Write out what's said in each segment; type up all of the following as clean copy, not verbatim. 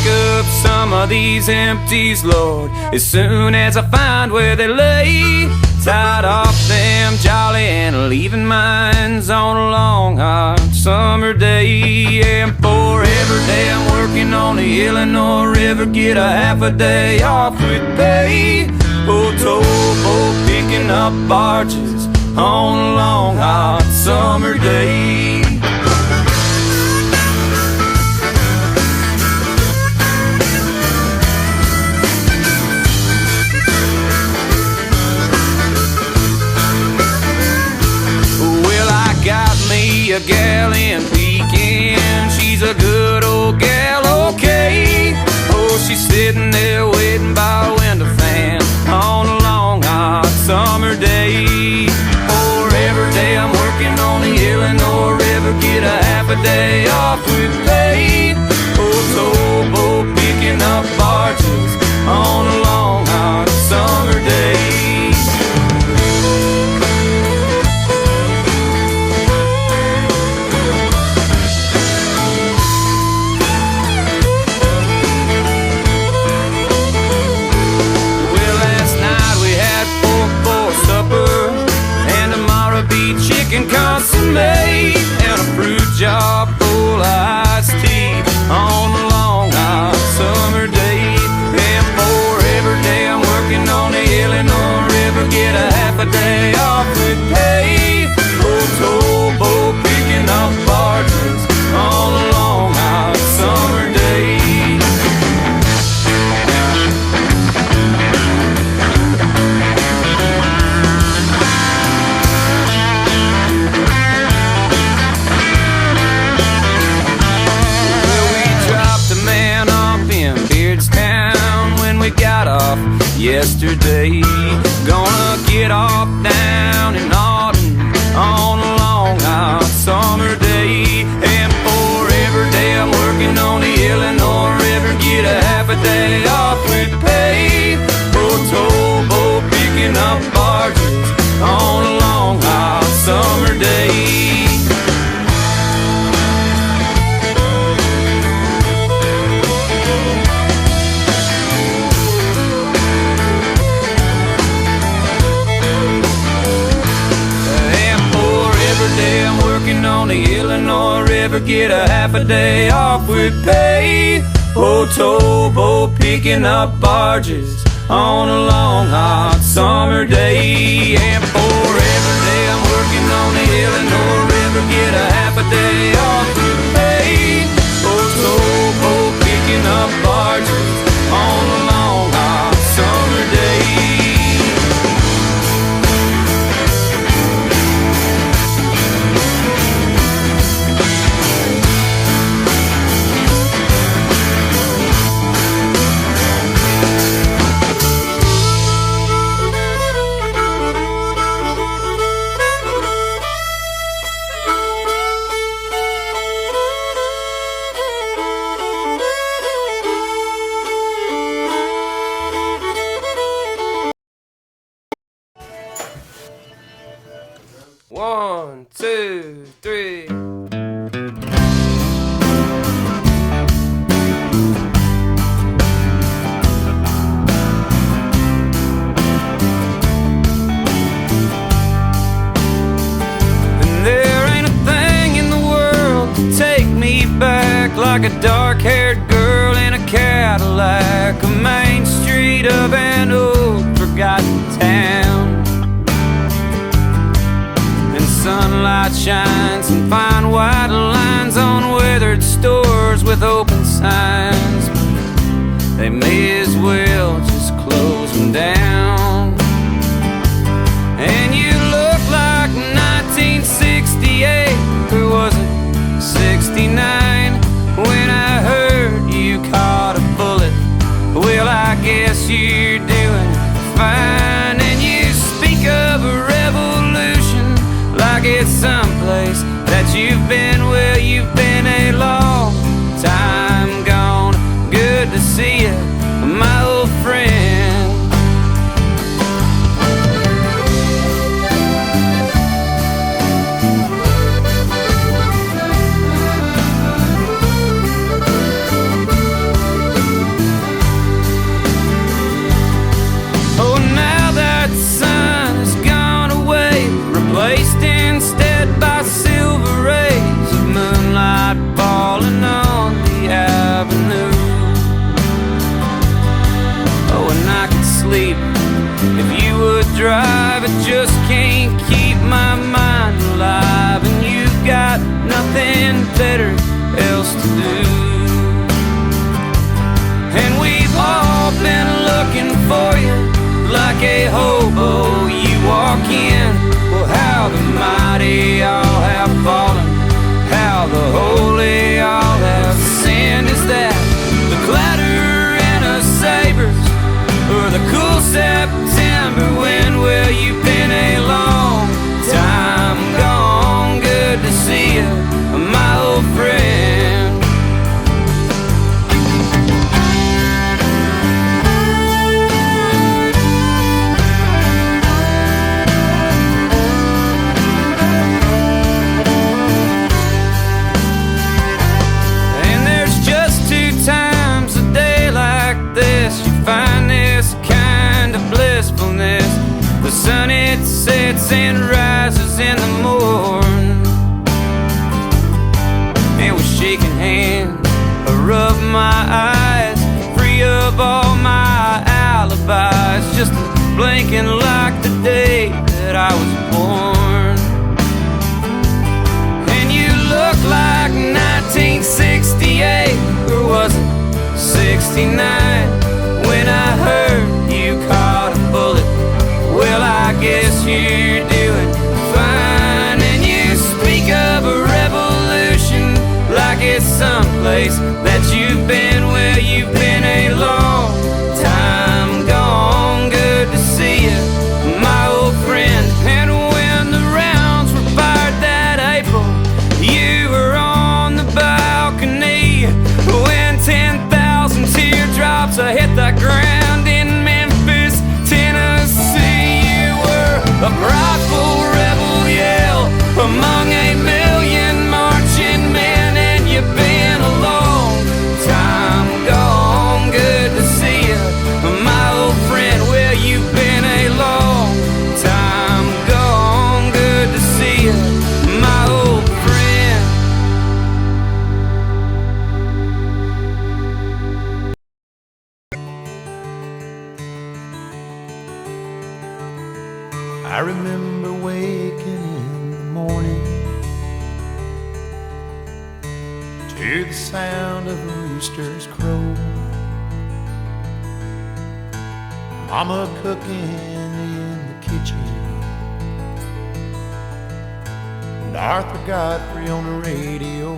up some of these empties, Lord, as soon as I find where they lay. Tied off them jolly and leaving mines on a long hot summer day. And for every day I'm working on the Illinois River, get a half a day off with pay. Oh, towboat picking up barges on a long hot summer day. A gal in Pekin, she's a good old gal, okay. Oh, she's sitting there waiting by a window fan on a long hot summer day. Oh, every day I'm working on the Illinois River, get a half a day off with pay. Oh, towboat picking up barges on a long hot summer day. Chicken consomme and a fruit jar full of iced tea on a long hot summer day. And for every day I'm working on the Illinois River, get a half a day off with pay. Oh, towboat picking up barges on a long hot summer day. Got off yesterday, gonna get off down in Auden on a long hot summer day. And for every day I'm working on the Illinois River, get a half a day off with pay. Oh, towboat picking up barges on a long hot summer day. On the Illinois River, get a half a day off with pay. Oh, towboat picking up barges on a long hot summer day. And for every day I'm working on the Illinois River, get a half a day off with pay. Oh, towboat picking up barges on a long hot summer day. One, two, three. And there ain't a thing in the world to take me back like a dark-haired girl in a Cadillac, a main street of an old forgotten town. Sunlight shines and fine white lines on weathered stores with open signs. They may as well just close them down. And you look like 1968, or was it 69, when I heard you caught a bullet. Well, I guess you're doing fine. And you speak of a revolution like it's someplace that you've been. Well, you've been a long time gone. Good to see you, my old friend. to see you, my old friend. And there's just 2 times a day like this you find this kind of blissfulness. The sun, it sets and rises in the morn, and with shaking hands I rub my eyes, free of all my alibis, just blinking like the day that I was born. And you look like 1968, or was it 69, when I heard you caught a bullet. Well, I guess you're doing fine, and you speak of a revolution like it's someplace that you've been. Well, you've been a long time gone. Good to see you, my old friend. And when the rounds were fired that April, you were on the balcony. When 10,000 teardrops hit the ground in Memphis, Tennessee, you were a prideful rebel yell among a million marching men, and you've been a long time gone. Good to see you, my old friend. Well, you've been a long time gone. Good to see you, my old friend. I remember waking in the morning to the sound of a rooster's crow, Mama cooking in the kitchen, and Arthur Godfrey on the radio.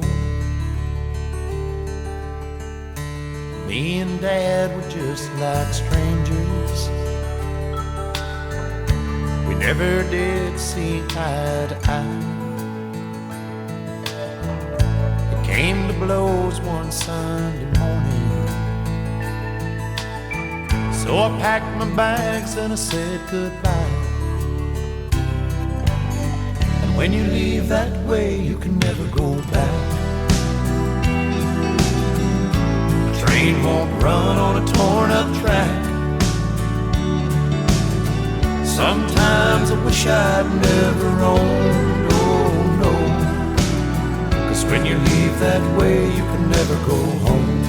Me and Dad were just like strangers. We never did see eye to eye. It came to blows one Sunday morning, so I packed my bags and I said goodbye. And when you leave that way, you can never go back. The train won't run on a torn up track. Sometimes I wish I'd never owned, oh no, 'cause when you leave that way, you can never go home.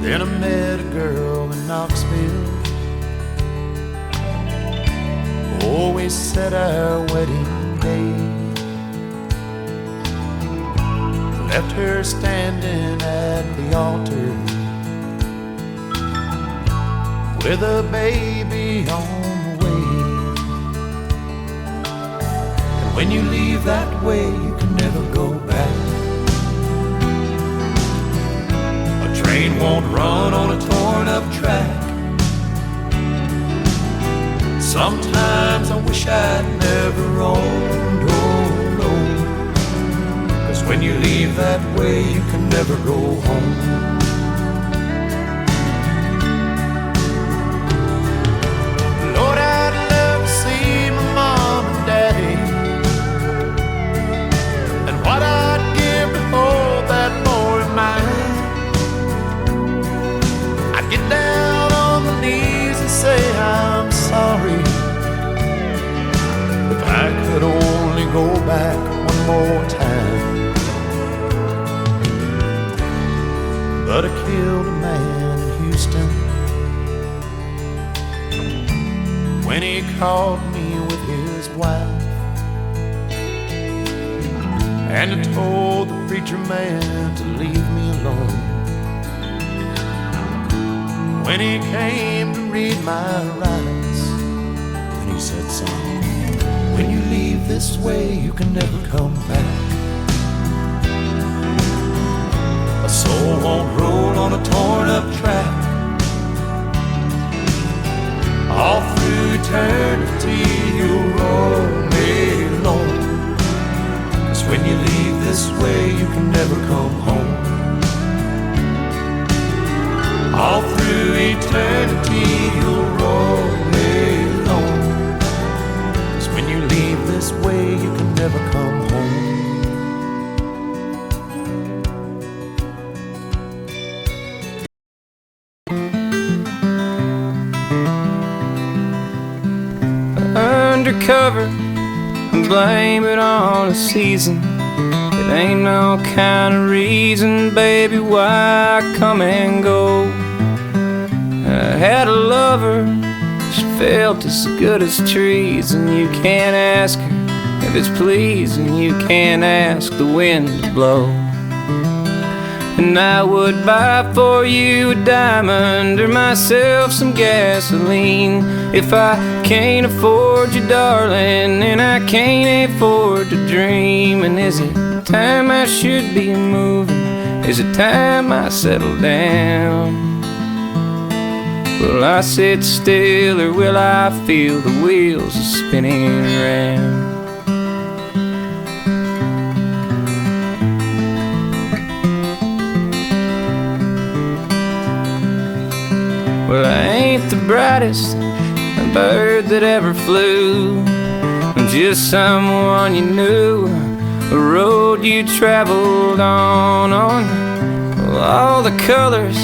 Then I met a girl in Knoxville, always set our wedding day. Left her standing at the altar with a baby on the way. And when you leave that way, you can never go back. A train won't run on a torn up track. Sometimes I wish I'd never owned, oh no, 'cause when you leave that way, you can never go home. Say I'm sorry. If I could only go back one more time. But I killed a man in Houston when he caught me with his wife, and I told the preacher man to leave me alone. When he came to read my rights, and he said, son, when you leave this way, you can never come back. A soul won't roll on a torn up track. All through eternity, you'll roll me undercover and blame it on the season. It ain't no kind of reason, baby, why I come and go. I had a lover, she felt as good as trees, and you can't ask her if it's pleasing, you can't ask the wind to blow. And I would buy for you a diamond or myself some gasoline. If I can't afford you, darling, then I can't afford to dream. And is it time I should be moving? Is it time I settle down? Will I sit still or will I feel the wheels are spinning around? Well, I ain't the brightest bird that ever flew. I'm just someone you knew, a road you traveled on. Well, all the colors,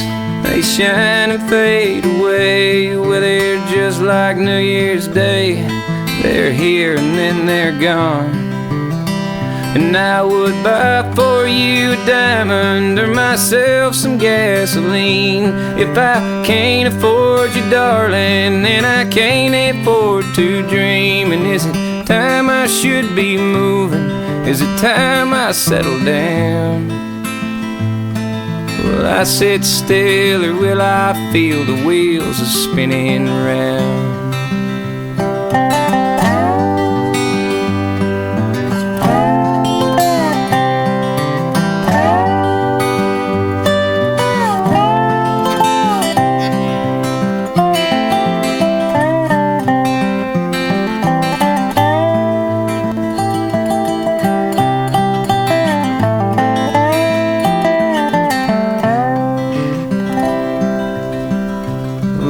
they shine and fade away. Well, they're just like New Year's Day. They're here and then they're gone. And I would buy for you a diamond or myself some gasoline. If I can't afford you, darling, then I can't afford to dream. And is it time I should be moving? Is it time I settle down? Will I sit still or will I feel the wheels are spinning round?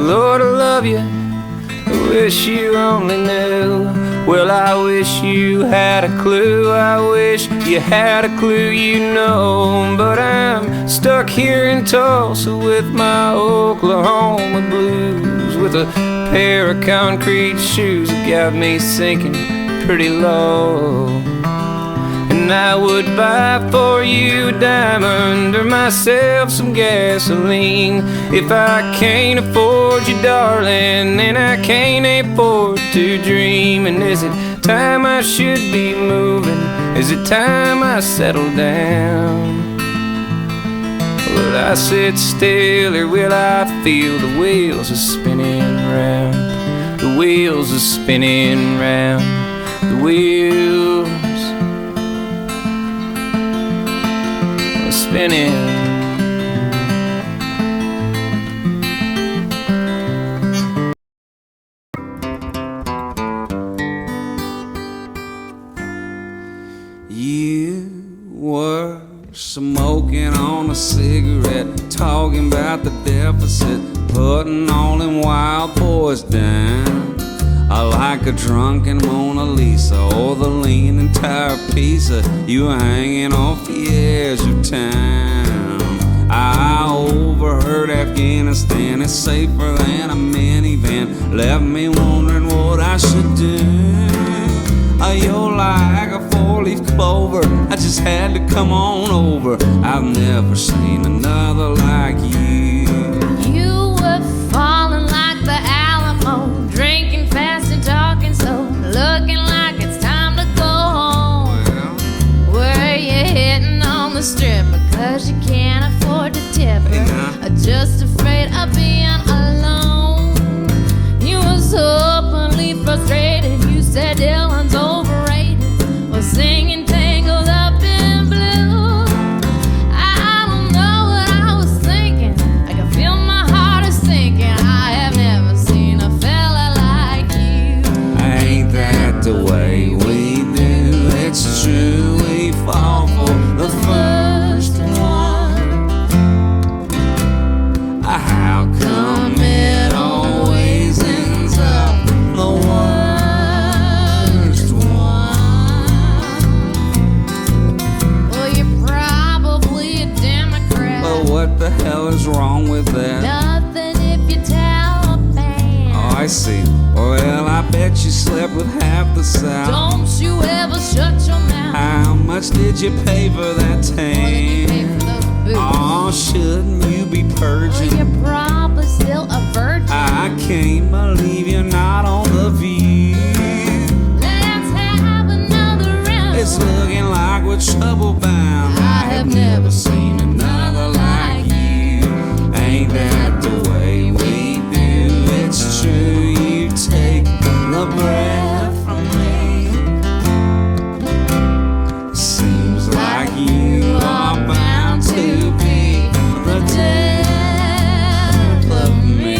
Lord, I love you, I wish you only knew. Well, I wish you had a clue, I wish you had a clue, you know. But I'm stuck here in Tulsa with my Oklahoma blues, with a pair of concrete shoes that got me sinking pretty low. And I would buy for you a diamond or myself some gasoline. If I can't afford you, darling, then I can't afford to dream. And is it time I should be moving? Is it time I settle down? Will I sit still or will I feel the wheels are spinning round? The wheels are spinning round. The wheels spinning. You were smoking on a cigarette, talking about the deficit, putting all them wild boys down. I like a drunken Mona Lisa or the leaning tire piece of you hanging off the edge of town. I overheard Afghanistan is safer than a minivan, left me wondering what I should do. You're like a four-leaf clover, I just had to come on over. I've never seen another like you. You were falling like the Alamo, drinking fast and talking slow, looking like it's time to go home. Were you hitting on the strip because you can't afford to tip her, or just afraid of being alone? You were so openly frustrated, you said Dylan's overrated, or singing Tangled Up in Blue. I don't know what I was thinking, I can feel my heart is sinking. I have never seen a fella like you. Ain't that the way we do? It's true, we fall for the first one. How come it always ends up the worst one? Well, you're probably a Democrat. But what the hell is wrong with that? Nothing if you tell a man. Oh, I see. Well, I bet you slept slept with half the South. Don't you ever shut your mouth. How much did you pay for that tan? Pay for those boots. Oh, shouldn't you be Well, purging? you're probably still a virgin. I can't believe you're not on the View. Let's have another round. It's looking like we're trouble bound. I have never seen another like you. Ain't that the way we do? It's true, you take the breath from me. Seems like you are bound to be the death of me.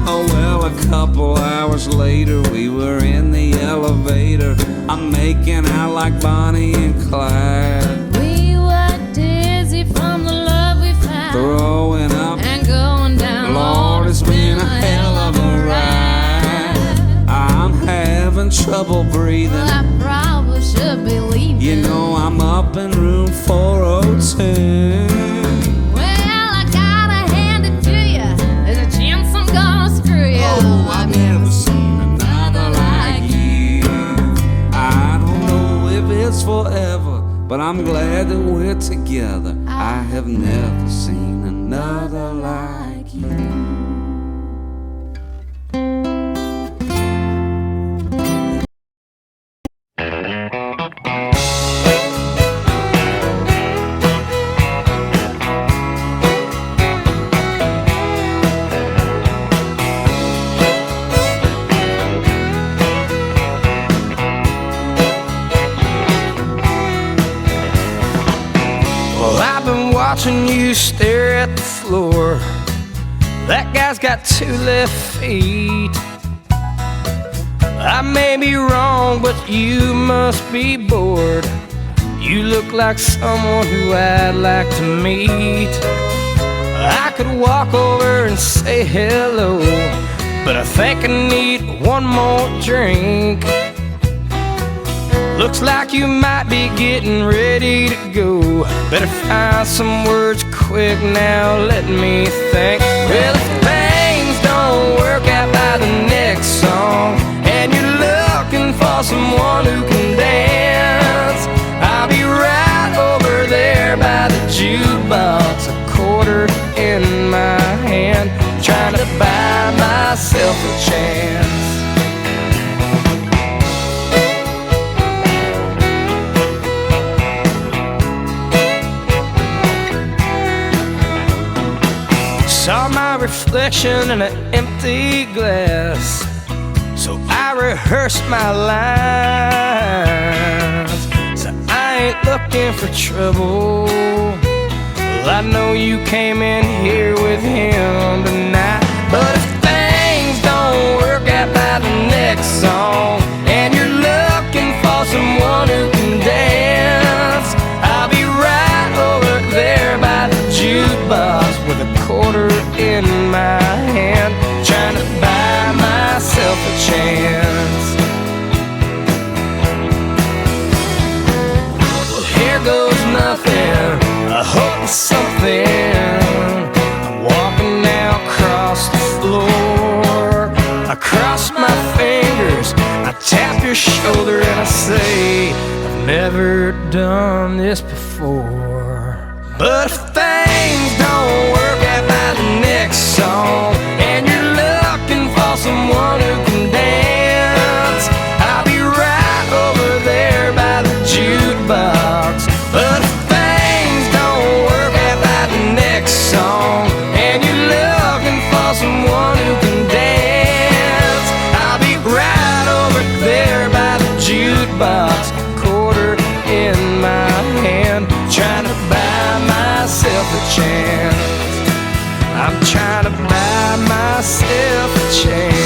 Oh well, a couple hours later we were in the elevator. I'm making out like Bonnie and Clyde, We were dizzy from the love we found. throwing up. And going down. Lord, it's been a hell of a ride. I'm having trouble breathing. Well, I probably should be leaving. You know I'm up in room 402. Well, I gotta hand it to you. There's a chance I'm gonna screw you. Oh, I've never seen another like you. I don't know if it's forever, but I'm glad that we're together. I have never seen another like you. Well, I've been watching you stare at the floor. That guy's got 2 left feet. I may be wrong, but you must be bored. You look like someone who I'd like to meet. I could walk over and say hello, but I think I need one more drink. Looks like you might be getting ready to go. Better find some words quick now, let me think. Well, if things don't work out by the next song, and you're looking for someone who can dance, I'll be right over there by the jukebox, a quarter in my hand, trying to buy myself a chance. Saw my reflection in an empty glass, so I rehearsed my lines. So I ain't looking for trouble. Well, I know you came in here with him tonight, but if things don't work out by the next song, and you're looking for someone who can dance, I'll be right over there by the jukebox with a quarter in my hand, trying to buy myself a chance. Well, here goes nothing, I hope it's something. I'm walking now across the floor. I cross my fingers, I tap your shoulder and I say, I've never done this before. But if things don't work out by the next song, and you're looking for someone who can dance, I'll be right over there by the jukebox. But if things don't work out by the next song, and you're looking for someone who can dance, I'll be right over there by the jukebox, quarter in my hand, trying to buy myself a chance. I'm trying to buy myself a chance.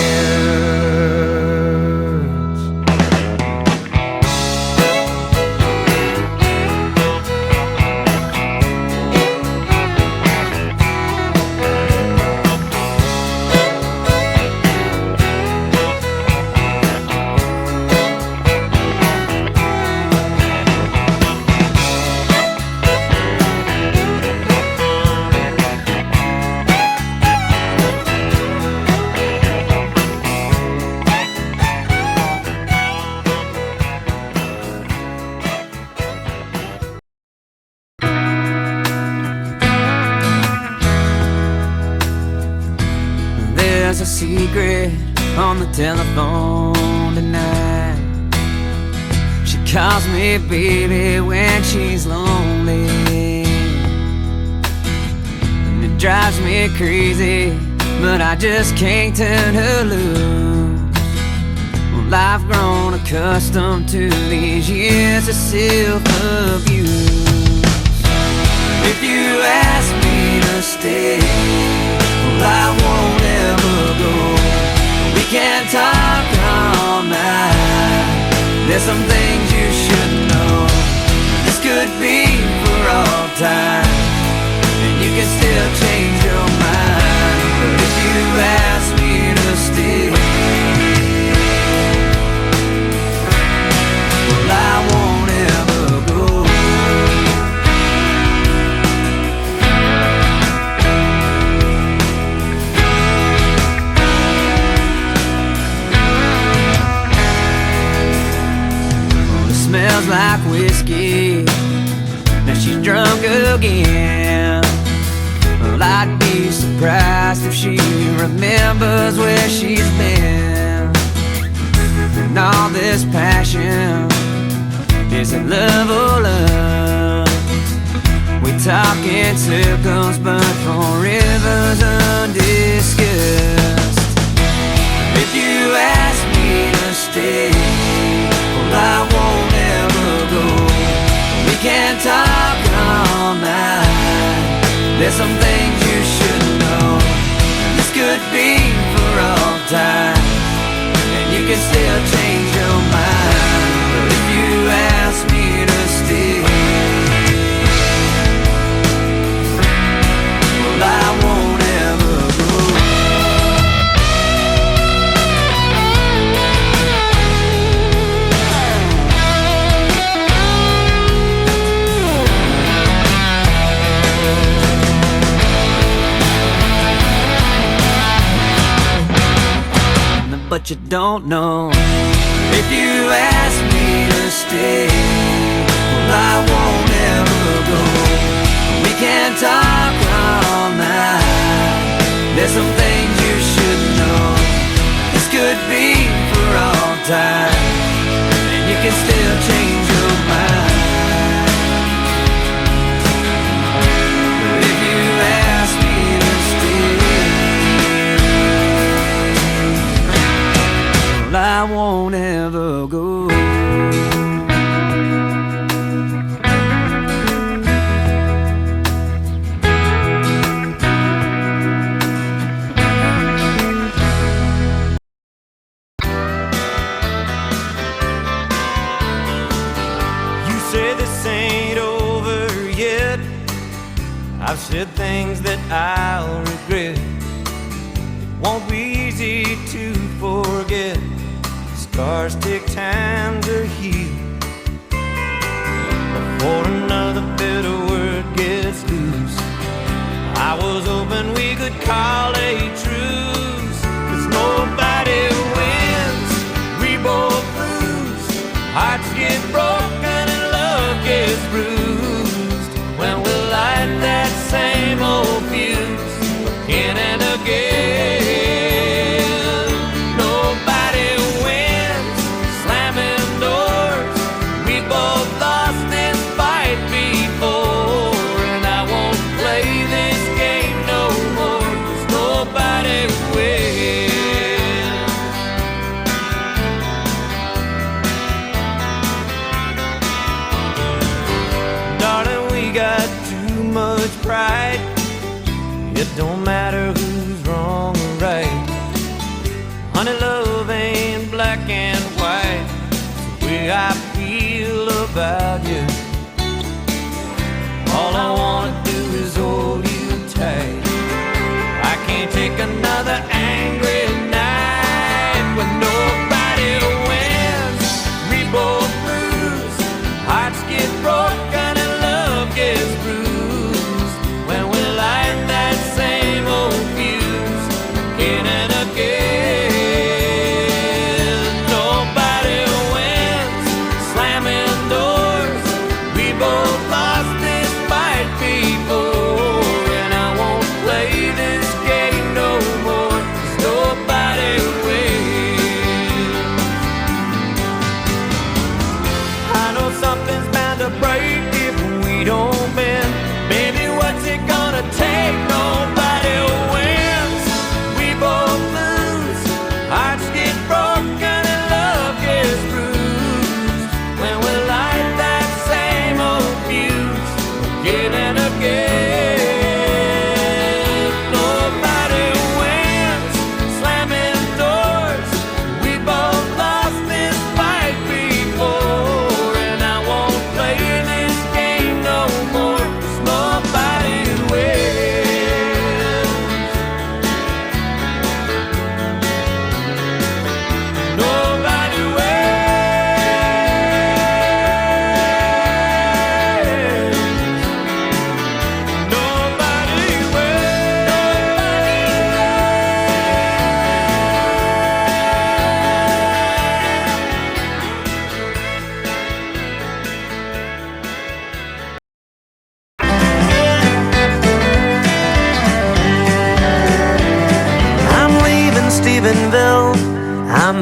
secret on the telephone tonight. She calls me baby when she's lonely, and it drives me crazy, but I just can't turn her loose. Well, I've grown accustomed to these years of self-abuse. If you ask me to stay, well, I won't ever go. We can't talk all night. There's some things you should know. This could be for all time, and you can still change your mind. But if you ask me to stay, well, I won't ever go. Smells like whiskey, now she's drunk again. Well, I'd be surprised if she remembers where she's been. And all this passion, is it love or lust? We talk in circles, but for rivers undiscussed. If you ask me to stay, well, I won't ever go. We can't talk all night. There's some things you should know. This could be for all time, and you can still change your mind. But if you ask me to stay, well, I won't ever go. But you don't know. If you ask me to stay, well, I won't ever go. We can't talk all night. There's some things you should know. This could be for all time, and you can still change your mind. But if you ask me to stay, I won't ever go. You say this ain't over yet. I've said things that I'll regret. It won't be easy to forget. Scars take time to heal before another bitter word gets loose. I was hoping we could call a truce, 'cause nobody wins, we both lose. Hearts get broken and love gets bruised when we light that same old fuse again and again. Pride. It don't matter who's wrong or right. Honey, love ain't black and white. It's the way I feel about you. All I wanna do is hold you tight. I can't take another angry night when nobody wins, we both lose. Hearts get broken and love gets bruised.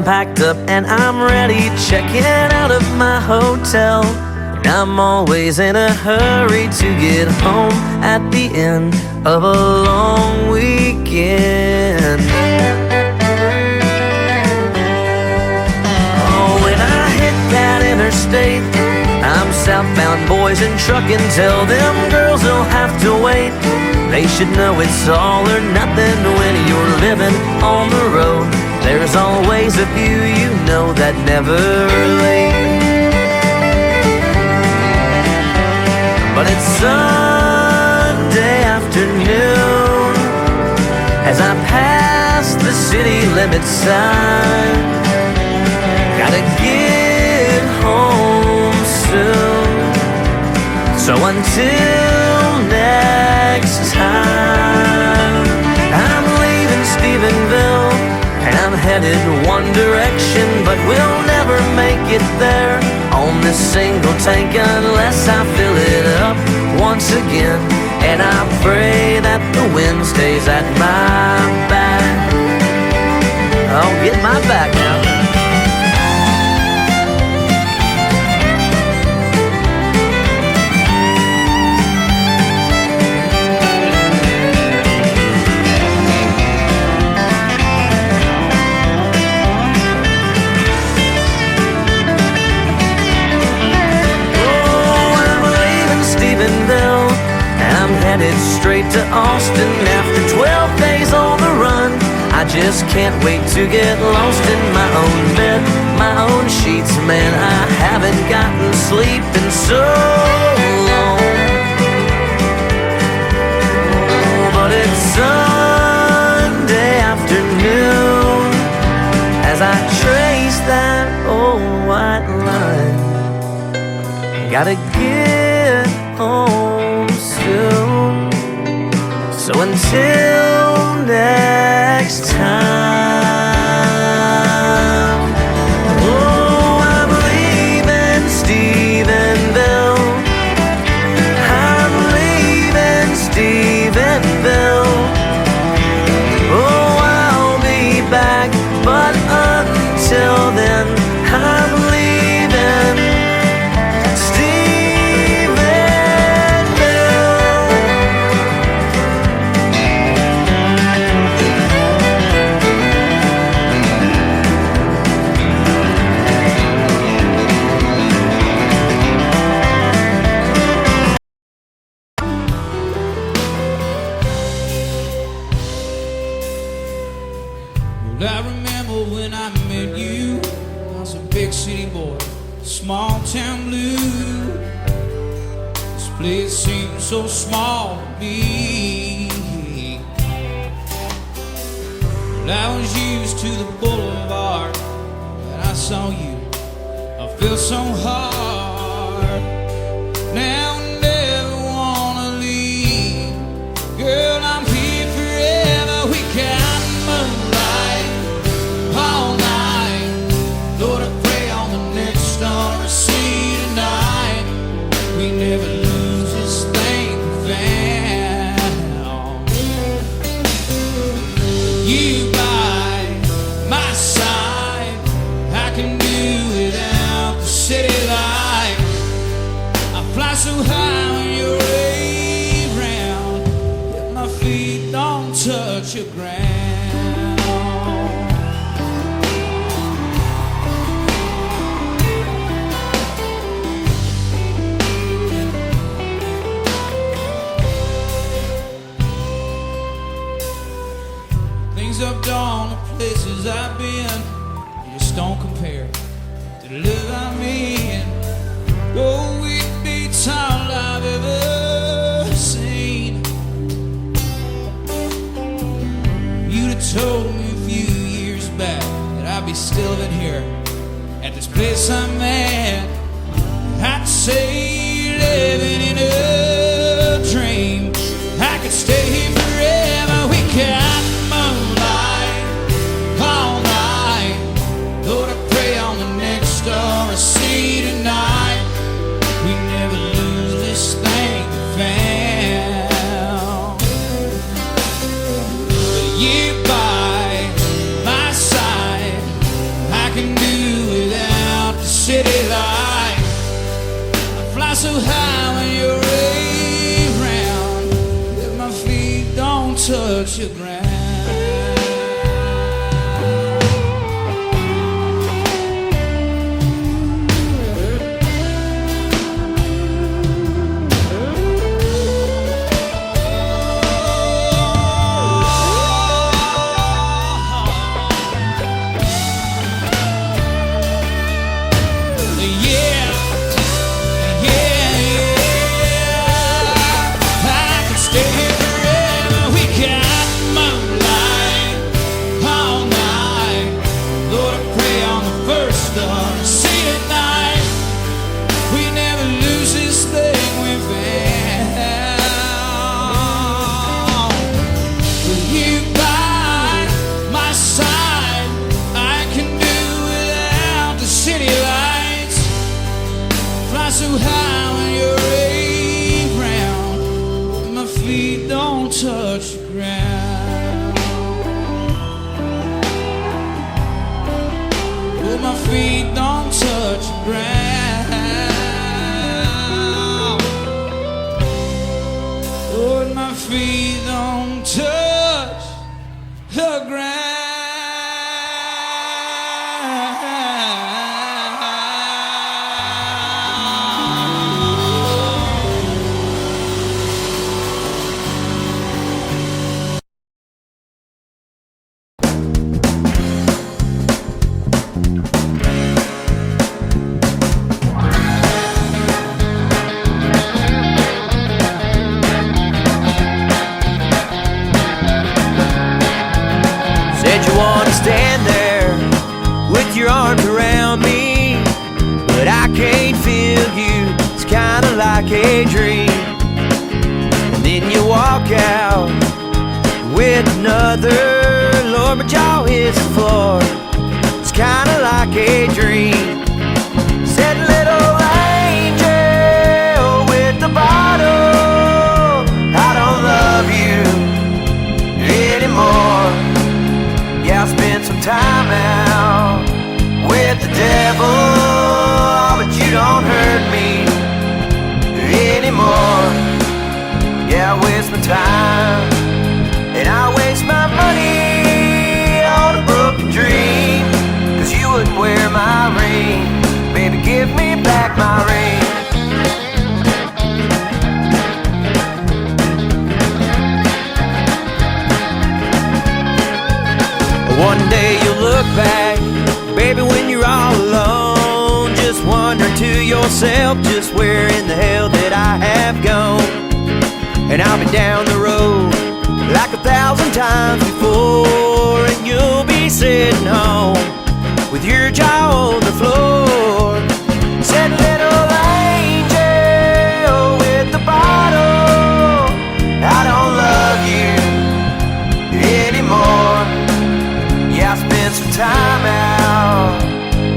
packed up and I'm ready, checking out of my hotel. And I'm always in a hurry to get home at the end of a long weekend. Oh, when I hit that interstate, I'm southbound, boys, and truckin'. Tell them girls they'll have to wait. They should know it's all or nothing when you're living on the road. There's always a few you know that never late. But it's Sunday afternoon as I pass the city limit sign. Gotta get home soon. So until next time, I'm leaving Stephenville and I'm headed one direction, but we'll never make it there on this single tank unless I fill it up once again. And I pray that the wind stays at my back. Oh, get my back now. Headed straight to Austin after 12 days on the run. I just can't wait to get lost in my own bed, my own sheets. Man, I haven't gotten sleep in so long. Oh, but it's Sunday afternoon as I trace that old white line. Gotta get home soon. So until next time, oh, I'm leaving Stephenville. I'm leaving Stephenville. Oh, I'll be back, but until then, I'm leaving I remember when I met you, I was a big city boy, small town blue. This place seemed so small to me. But I was used to the boulevard. When I saw you, I felt so hard. Now I never wanna leave. Girl, I'm here forever. We got moonlight all night. Lord, I pray on the next star I see tonight. We never lose this thing we found. You by my side, I can do without the city light. I fly so high when you're around, yet my feet don't touch your ground. Things I've done, the places I've been, you just don't compare to the love I'm in. Oh, it beats all I've ever seen. You'd have told me a few years back that I'd be still living here at this place I'm at. I'd say living in a dream. I could stay here forever. We got moonlight all night. Lord, I pray on the next star I see tonight. We never lose this thing we found. You by my side, I can do without the city light. I fly so high when you're around that my feet don't touch the ground. So high when you're around, my feet don't touch the ground. Oh, my feet don't touch the ground. Oh, my feet don't touch the ground. Stand there with your arms around me, but I can't feel you. It's kinda like a dream. And then you walk out with another. Lord, my jaw hits the floor. It's kinda like a dream. Said little angel with the bottle, I don't love you anymore. Yeah, I spent some time out with the devil, but you don't hurt me anymore. Yeah, I waste my time, and I waste my money on a broken dream. 'Cause you wouldn't wear my ring. Baby, give me back my ring. One day you'll look back, baby, when you're all alone, just wonder to yourself just where in the hell did I have gone. And I'll be down the road like 1,000 times before, and you'll be sitting home with your jaw on the floor. Said little angel with the bottle, I don't love you anymore. Yeah, I spent some time out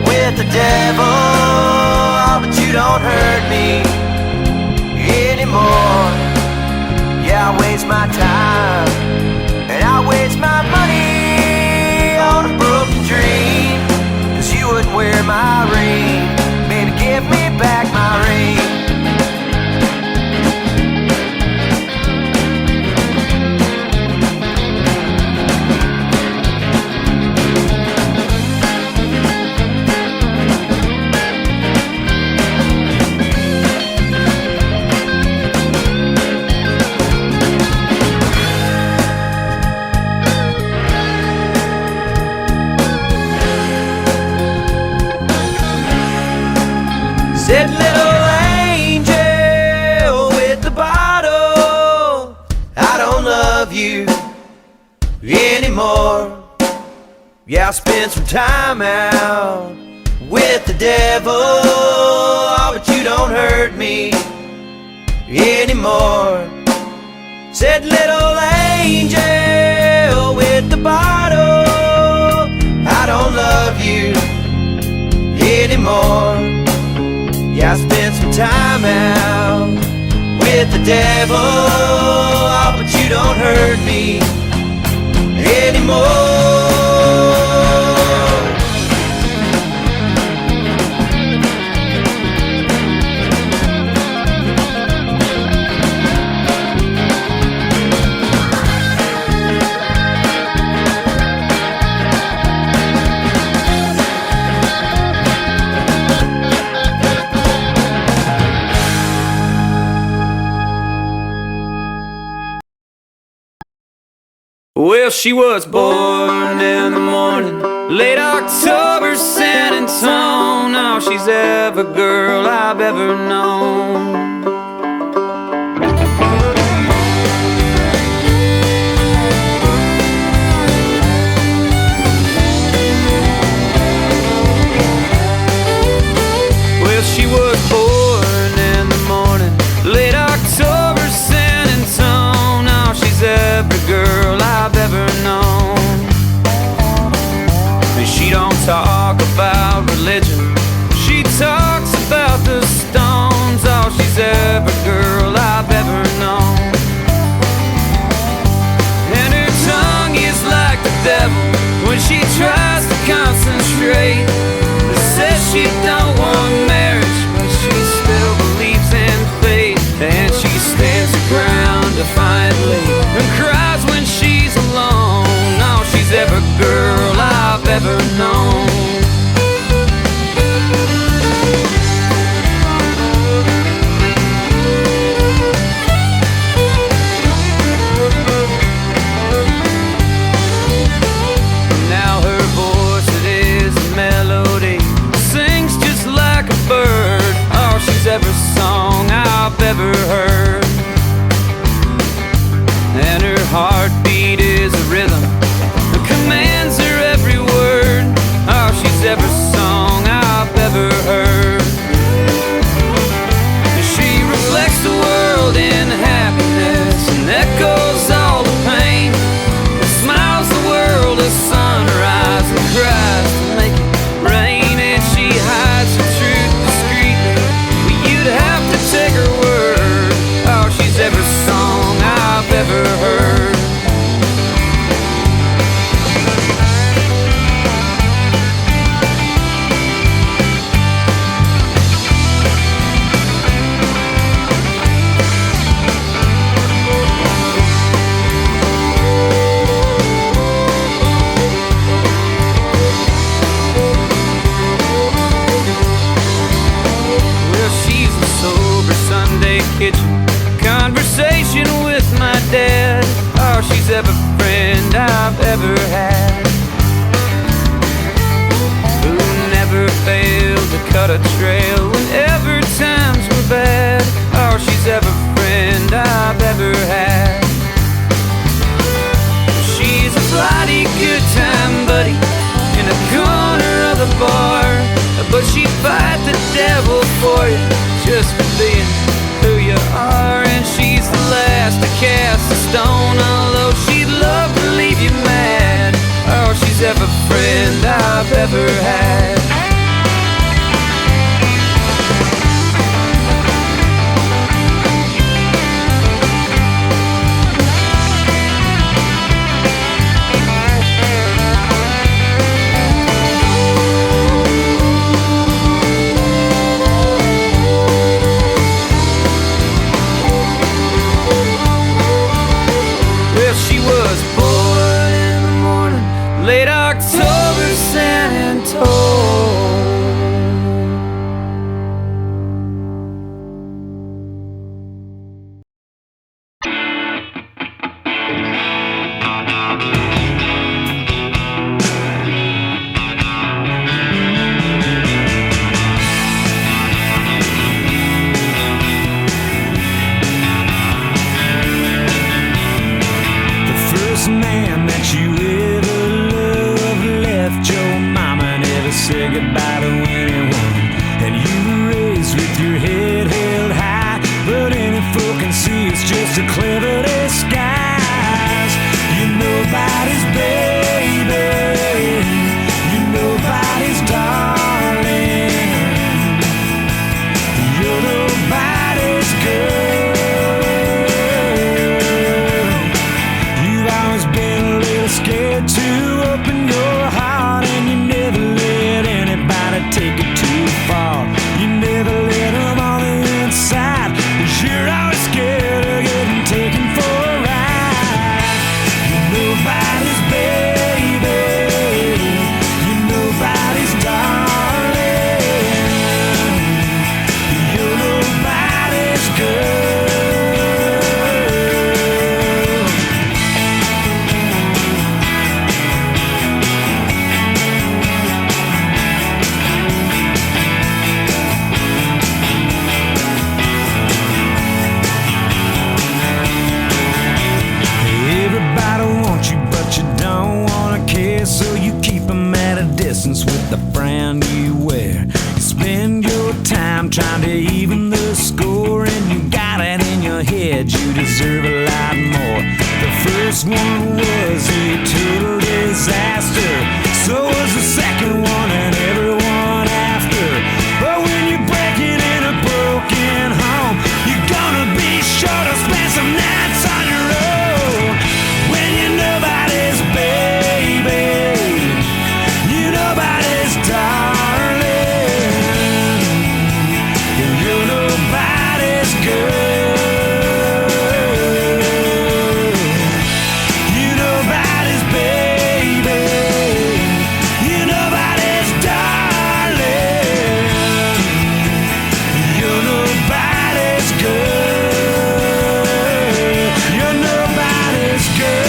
with the devil, but you don't hurt me anymore. Yeah, I waste my time, and I waste my money on a broken dream. 'Cause you wouldn't wear my ring. Baby, give me back my ring. Said little angel with the bottle, I don't love you anymore. Yeah, I spent some time out with the devil, but you don't hurt me anymore. Said little angel with the bottle, I don't love you anymore. Yeah, I spent some time out with the devil, but you don't hurt me anymore. Well, she was born in the morning, late October, San Antonio. Oh, she's every girl I've ever known. Well, she was born in the morning, late October, San Antonio. Oh, she's every girl I've ever known. And she don't talk about religion, she talks about the Stones. Oh, she's every girl I've ever known. And her tongue is like the devil when she tries to concentrate. Says she don't want marriage, but she still believes in fate. And she stands her ground defiantly and cries when she's alone. Oh, she's every girl I've ever known. Now her voice, it is a melody, sings just like a bird. Oh, she's every song I've ever heard. And her heartbeat is a rhythm that commands her every word. Oh, she's every song I've ever heard. And she reflects the world in happiness and echoes all the pain. And smiles the world as sunrise and cries to make it rain. And she hides the truth discreetly, but you'd have to take her word. Oh, she's every song I've ever heard. Well, she's the sober Sunday kitchen conversation with my dad. Oh, she's every friend I've ever had, who never failed to cut a trail whenever times were bad. Oh, she's every friend I've ever had. She's a flighty good time buddy in a corner of the bar, but she'd fight the devil for you just for being who you are. And she's the last to cast a stone, although she'd love to leave you mad. Oh, she's every friend I've ever had. Well, she was born in the morning, late October, San Antonio. The first man that you ever loved left your mama, never said goodbye to anyone. And you were raised with your head held high, but any fool can see it's just a clever disguise. You're nobody's baby, you're nobody's darling, you're nobody's girl. You've always been a little scared to open your heart, and you never let anybody take it too far. You never let them on the inside, 'cause you're always scared of getting taken for you wear. You spend your time trying to even the score, and you got it in your head you deserve a lot more. The first one was a total disaster, so was the second one and everyone after. But when you're breaking in a broken home, you're gonna be sure to spend some nights on your own. When you're nobody's baby, you're nobody's darling, and you're nobody's girl. You're nobody's baby, you're nobody's darling, you're nobody's girl. You're nobody's girl.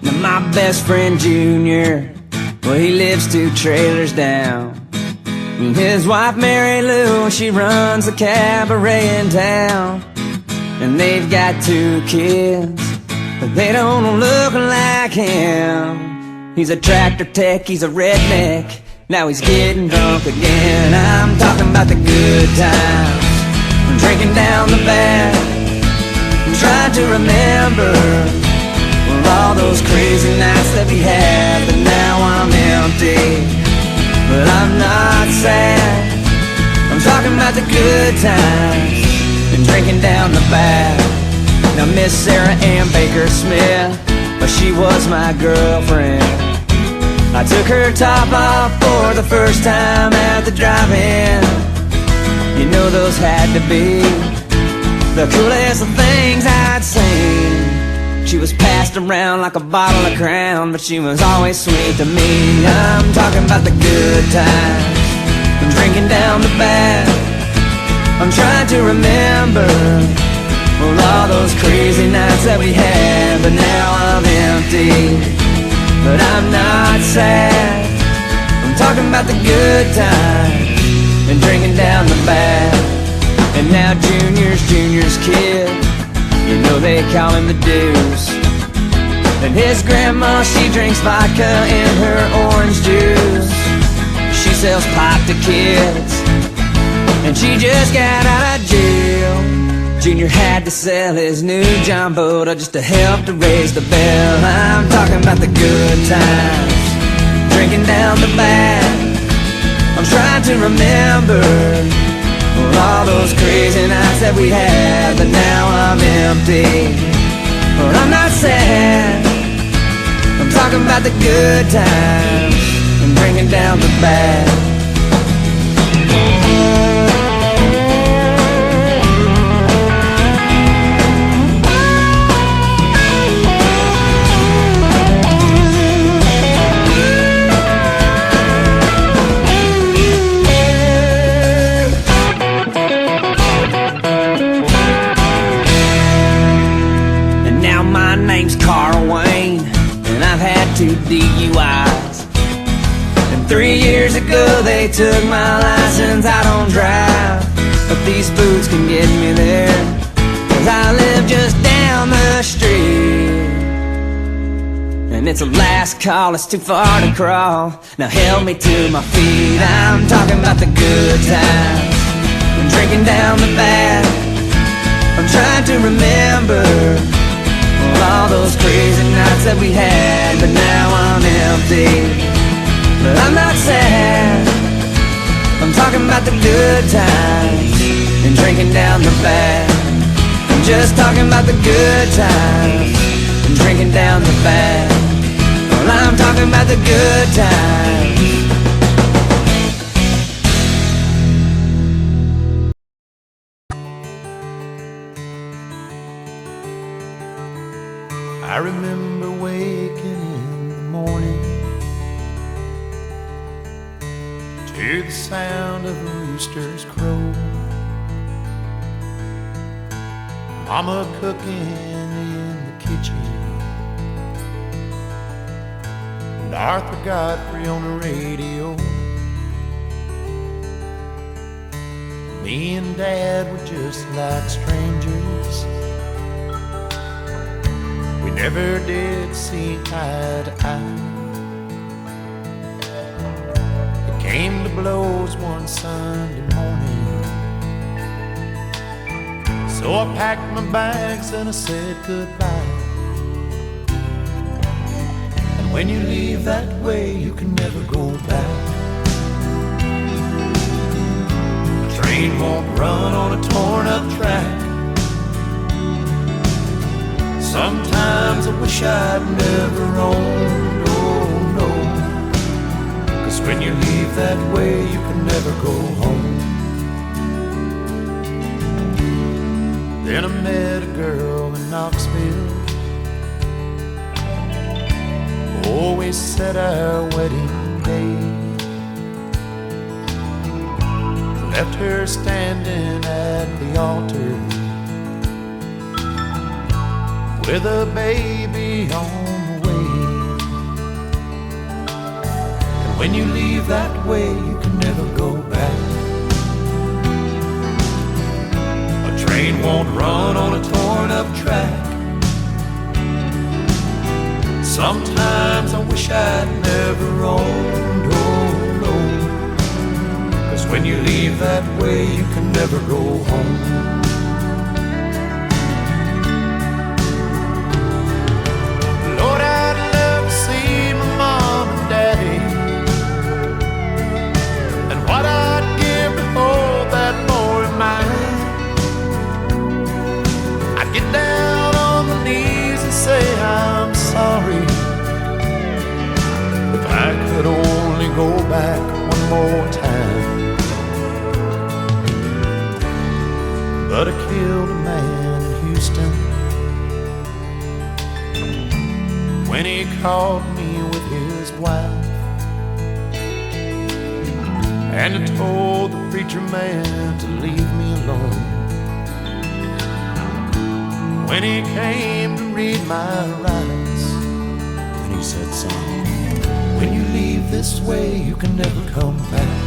Now my best friend Junior, well, he lives 2 trailers down. And his wife Mary Lou, she runs a cabaret in town. And they've got 2 kids, but they don't look like him. He's a tractor tech, he's a redneck, now he's getting drunk again. I'm talking about the good times, I'm drinking down the bad, I'm trying to remember all those crazy nights that we had. But now I'm empty, but I'm not sad. I'm talking about the good times and drinking down the bad. Now Miss Sarah Ann Baker Smith, well, she was my girlfriend. I took her top off for the first time at the drive-in. You know those had to be the coolest of things I'd seen. She was passed around like a bottle of Crown, but she was always sweet to me. I'm talking about the good times, I'm drinking down the bad. I'm trying to remember all those crazy nights that we had. But now I'm empty, but I'm not sad. I'm talking about the good times and drinking down the bad. And now Junior's kid, you know they call him the Deuce. And his grandma, she drinks vodka in her orange juice. She sells pot to kids, and she just got out of jail. Junior had to sell his new John Boda just to help to raise the bell. I'm talking about the good times, drinking down the bad. I'm trying to remember all those crazy nights that we had. But now I'm empty, but I'm not sad. I'm talking about the good times and bringing down the bad. DUIs. And 3 years ago they took my license, I don't drive, but these boots can get me there, 'cause I live just down the street. And it's a last call, it's too far to crawl, now help me to my feet. I'm talking about the good times, I'm drinking down the bad. I'm trying to remember all those crazy nights that we had. But now I'm empty, but I'm not sad. I'm talking about the good times and drinking down the bad. I'm just talking about the good times and drinking down the bad. Well, I'm talking about the good times. I remember waking in the morning to the sound of a rooster's crow, Mama cooking in the kitchen, and Arthur Godfrey on the radio. Me and Dad were just like strangers. We never did see eye to eye. It came to blows one Sunday morning. So I packed my bags and I said goodbye. And when you leave that way, you can never go back. Train won't run on a torn up track. Sometimes I wish I'd never owned, oh no. 'Cause when you leave that way, you can never go home. Then I met a girl in Knoxville. Always set our wedding day. Left her standing at the altar with a baby on the way. And when you leave that way, you can never go back. A train won't run on a torn up track. Sometimes I wish I'd never owned, oh no. 'Cause when you leave that way, you can never go home. Lord, I'd love to see my mom and daddy, and what I'd give to hold that boy of mine. I'd get down on my knees and say I'm sorry. If I could only go back one more time. But I killed a man in Houston when he caught me with his wife. And I told the preacher man to leave me alone. When he came to read my rights, and he said, son, when you leave this way, you can never come back.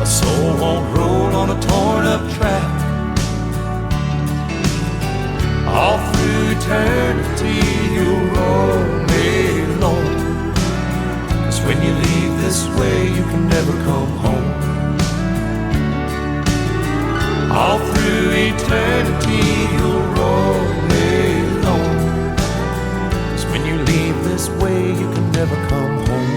A soul won't roll on a torn up track. All through eternity, you'll roll me alone. 'Cause when you leave this way, you can never come home. All through eternity, you'll roll me alone. 'Cause when you leave this way, you can never come home.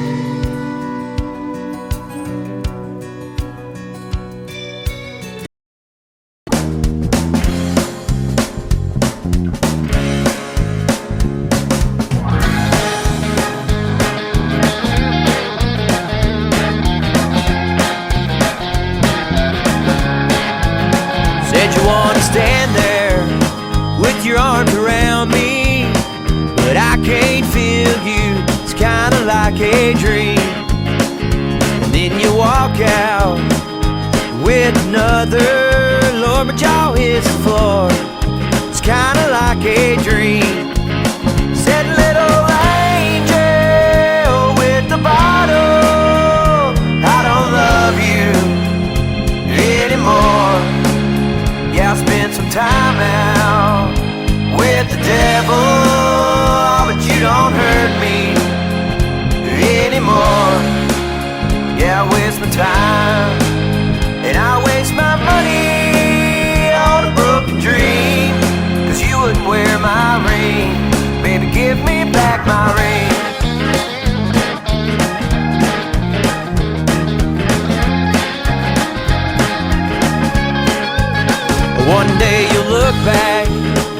Said you wanna stand there with your arms around me, but I can't feel you, it's kinda like a dream. And then you walk out with another, Lord, my jaw hits the floor, it's kinda like a dream. Said little angel with the bottle, I don't love you anymore. Yeah, I spent some time out with the devil, but you don't hurt me anymore. Yeah, I waste my time, and I waste my money on a broken dream. 'Cause you wouldn't wear my ring, baby, give me back my ring. One day you'll look back,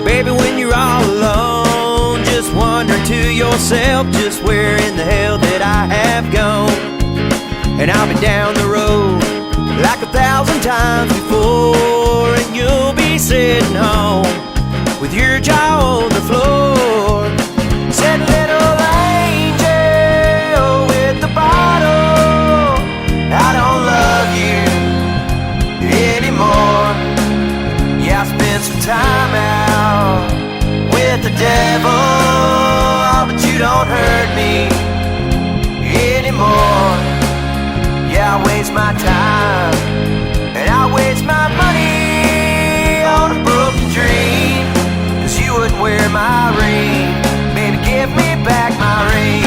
baby, when you're all alone, just wonder to yourself just where in the hell did I have gone. And I'll be down the road like 1,000 times before, and you'll be sitting home with your jaw on the floor. Said little angel with the bottle, I don't love you anymore. Yeah, I spent some time out with the devil, but you don't hurt me anymore. Yeah, I waste my time, and I waste my money on a broken dream. 'Cause you wouldn't wear my ring. Baby, give me back my ring.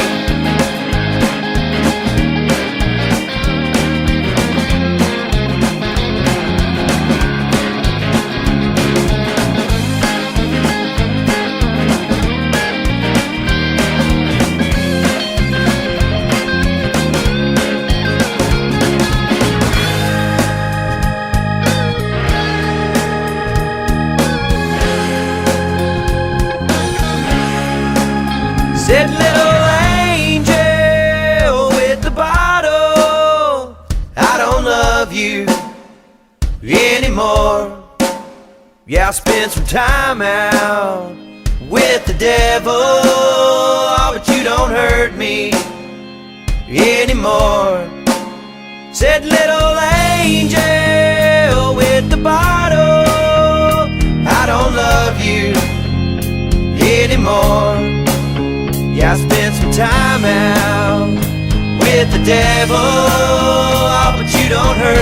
Said little angel with the bottle, I don't love you anymore. Yeah, I spent some time out with the devil, oh, but you don't hurt me anymore. Said little angel with the bottle, I don't love you anymore. Yeah, I spent some time out with the devil, oh, but you don't hurt